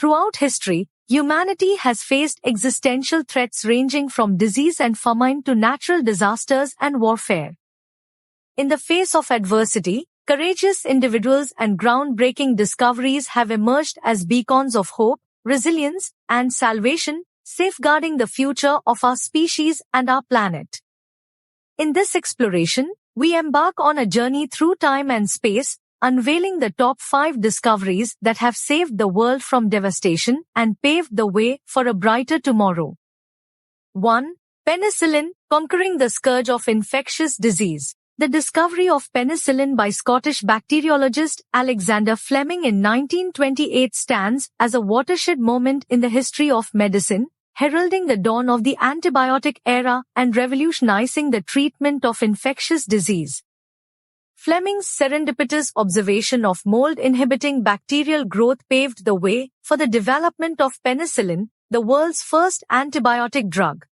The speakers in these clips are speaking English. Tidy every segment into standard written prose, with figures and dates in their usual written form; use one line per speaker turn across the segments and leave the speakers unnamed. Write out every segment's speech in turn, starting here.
Throughout history, humanity has faced existential threats ranging from disease and famine to natural disasters and warfare. In the face of adversity, courageous individuals and groundbreaking discoveries have emerged as beacons of hope, resilience, and salvation, safeguarding the future of our species and our planet. In this exploration, we embark on a journey through time and space, unveiling the top 5 discoveries that have saved the world from devastation and paved the way for a brighter tomorrow. 1. Penicillin, conquering the scourge of infectious disease. The discovery of penicillin by Scottish bacteriologist Alexander Fleming in 1928 stands as a watershed moment in the history of medicine, heralding the dawn of the antibiotic era and revolutionizing the treatment of infectious disease. Fleming's serendipitous observation of mold-inhibiting bacterial growth paved the way for the development of penicillin, the world's first antibiotic drug.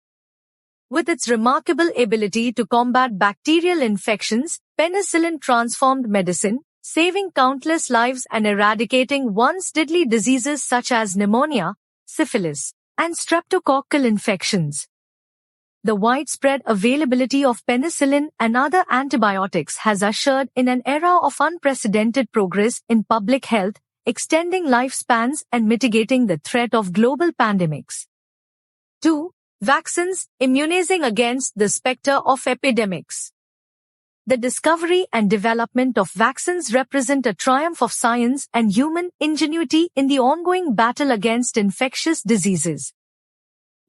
With its remarkable ability to combat bacterial infections, penicillin transformed medicine, saving countless lives and eradicating once deadly diseases such as pneumonia, syphilis, and streptococcal infections. The widespread availability of penicillin and other antibiotics has ushered in an era of unprecedented progress in public health, extending lifespans and mitigating the threat of global pandemics. 2. Vaccines, immunizing against the specter of epidemics. The discovery and development of vaccines represent a triumph of science and human ingenuity in the ongoing battle against infectious diseases.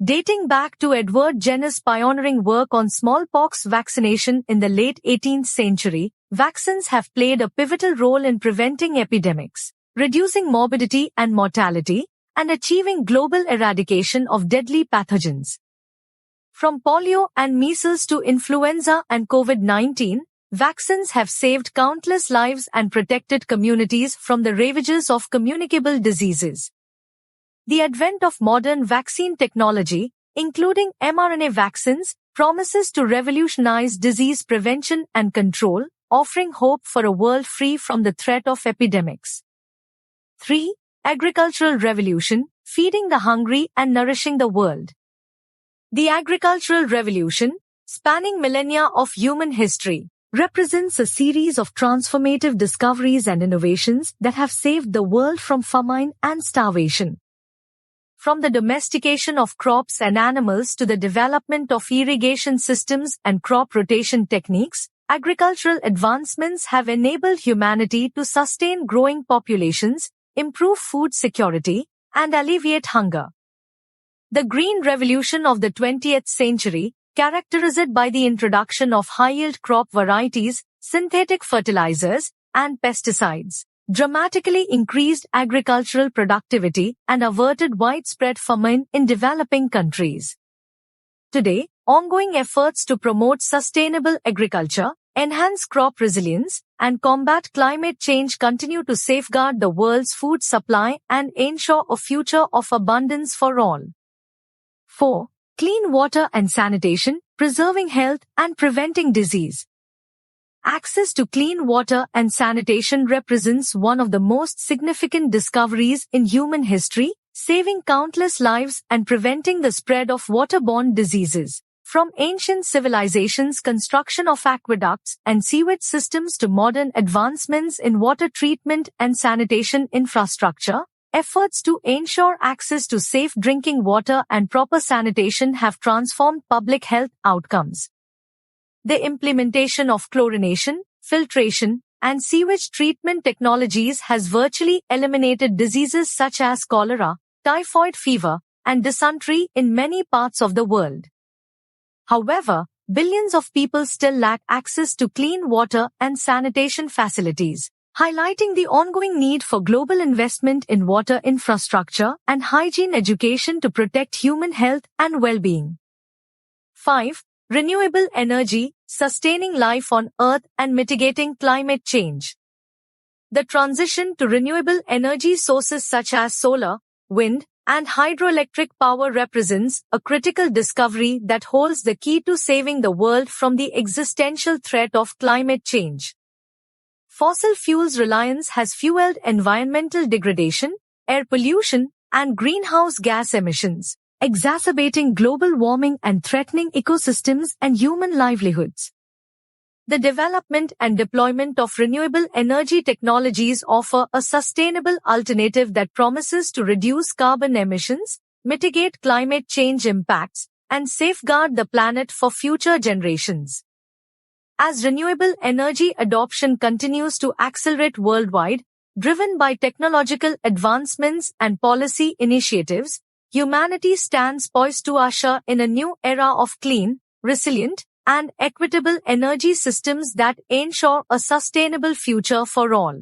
Dating back to Edward Jenner's pioneering work on smallpox vaccination in the late 18th century, vaccines have played a pivotal role in preventing epidemics, reducing morbidity and mortality, and achieving global eradication of deadly pathogens. From polio and measles to influenza and COVID-19, vaccines have saved countless lives and protected communities from the ravages of communicable diseases. The advent of modern vaccine technology, including mRNA vaccines, promises to revolutionize disease prevention and control, offering hope for a world free from the threat of epidemics. 3. Agricultural revolution, feeding the hungry and nourishing the world. The agricultural revolution, spanning millennia of human history, represents a series of transformative discoveries and innovations that have saved the world from famine and starvation. From the domestication of crops and animals to the development of irrigation systems and crop rotation techniques, agricultural advancements have enabled humanity to sustain growing populations, improve food security, and alleviate hunger. The Green Revolution of the 20th century, characterized by the introduction of high-yield crop varieties, synthetic fertilizers, and pesticides, dramatically increased agricultural productivity and averted widespread famine in developing countries. Today, ongoing efforts to promote sustainable agriculture, enhance crop resilience, and combat climate change continue to safeguard the world's food supply and ensure a future of abundance for all. 4. Clean water and sanitation, preserving health and preventing disease. Access to clean water and sanitation represents one of the most significant discoveries in human history, saving countless lives and preventing the spread of waterborne diseases. From ancient civilizations' construction of aqueducts and sewage systems to modern advancements in water treatment and sanitation infrastructure, efforts to ensure access to safe drinking water and proper sanitation have transformed public health outcomes. The implementation of chlorination, filtration, and sewage treatment technologies has virtually eliminated diseases such as cholera, typhoid fever, and dysentery in many parts of the world. However, billions of people still lack access to clean water and sanitation facilities, highlighting the ongoing need for global investment in water infrastructure and hygiene education to protect human health and well-being. 5. Renewable energy, sustaining life on Earth and mitigating climate change. The transition to renewable energy sources such as solar, wind, and hydroelectric power represents a critical discovery that holds the key to saving the world from the existential threat of climate change. Fossil fuels reliance has fueled environmental degradation, air pollution, and greenhouse gas emissions, exacerbating global warming and threatening ecosystems and human livelihoods. The development and deployment of renewable energy technologies offer a sustainable alternative that promises to reduce carbon emissions, mitigate climate change impacts, and safeguard the planet for future generations. As renewable energy adoption continues to accelerate worldwide, driven by technological advancements and policy initiatives, humanity stands poised to usher in a new era of clean, resilient, and equitable energy systems that ensure a sustainable future for all.